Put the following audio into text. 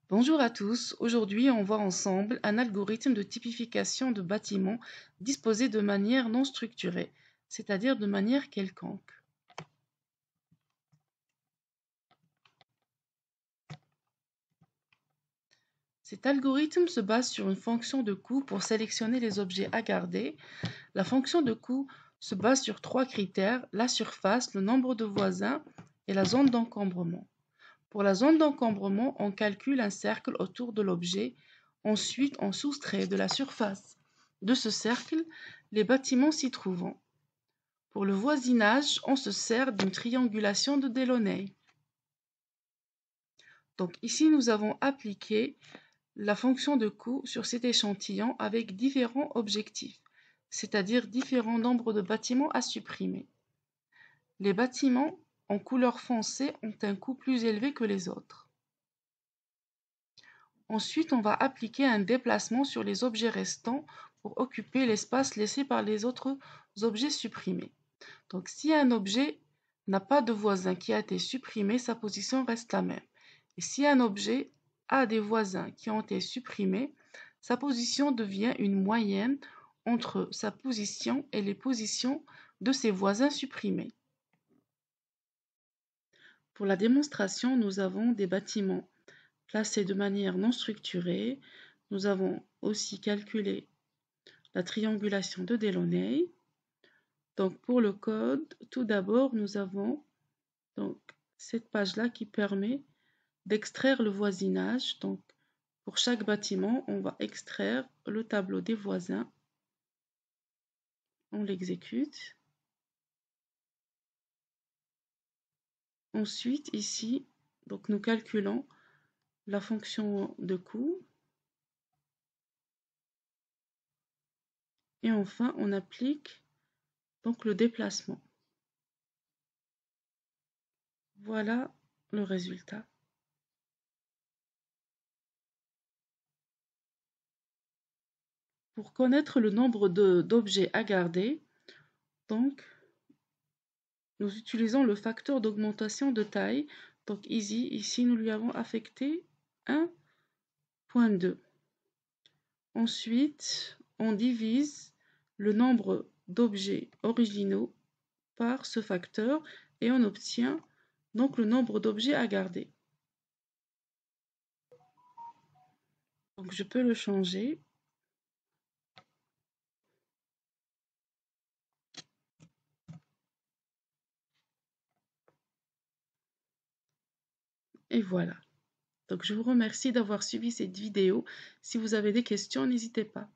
Bonjour à tous, aujourd'hui on voit ensemble un algorithme de typification de bâtiments disposé de manière non structurée, c'est-à-dire de manière quelconque. Cet algorithme se base sur une fonction de coût pour sélectionner les objets à garder. La fonction de coût se base sur trois critères, la surface, le nombre de voisins et la zone d'encombrement. Pour la zone d'encombrement, on calcule un cercle autour de l'objet. Ensuite, on soustrait de la surface de ce cercle les bâtiments s'y trouvant. Pour le voisinage, on se sert d'une triangulation de Delaunay. Donc ici, nous avons appliqué la fonction de coût sur cet échantillon avec différents objectifs, c'est-à-dire différents nombres de bâtiments à supprimer. Les bâtiments en couleur foncée ont un coût plus élevé que les autres. Ensuite, on va appliquer un déplacement sur les objets restants pour occuper l'espace laissé par les autres objets supprimés. Donc, si un objet n'a pas de voisin qui a été supprimé, sa position reste la même. Et si un objet a des voisins qui ont été supprimés, sa position devient une moyenne entre sa position et les positions de ses voisins supprimés. Pour la démonstration, nous avons des bâtiments placés de manière non structurée. Nous avons aussi calculé la triangulation de Delaunay. Donc pour le code, tout d'abord, nous avons donc cette page-là qui permet d'extraire le voisinage. Donc pour chaque bâtiment, on va extraire le tableau des voisins. On l'exécute. Ensuite, ici, donc nous calculons la fonction de coût. Et enfin, on applique donc le déplacement. Voilà le résultat. Pour connaître le nombre d'objets à garder, donc, nous utilisons le facteur d'augmentation de taille. Donc ici, nous lui avons affecté 1.2. Ensuite, on divise le nombre d'objets originaux par ce facteur et on obtient donc le nombre d'objets à garder. Donc je peux le changer. Et voilà. Donc je vous remercie d'avoir suivi cette vidéo. Si vous avez des questions, n'hésitez pas.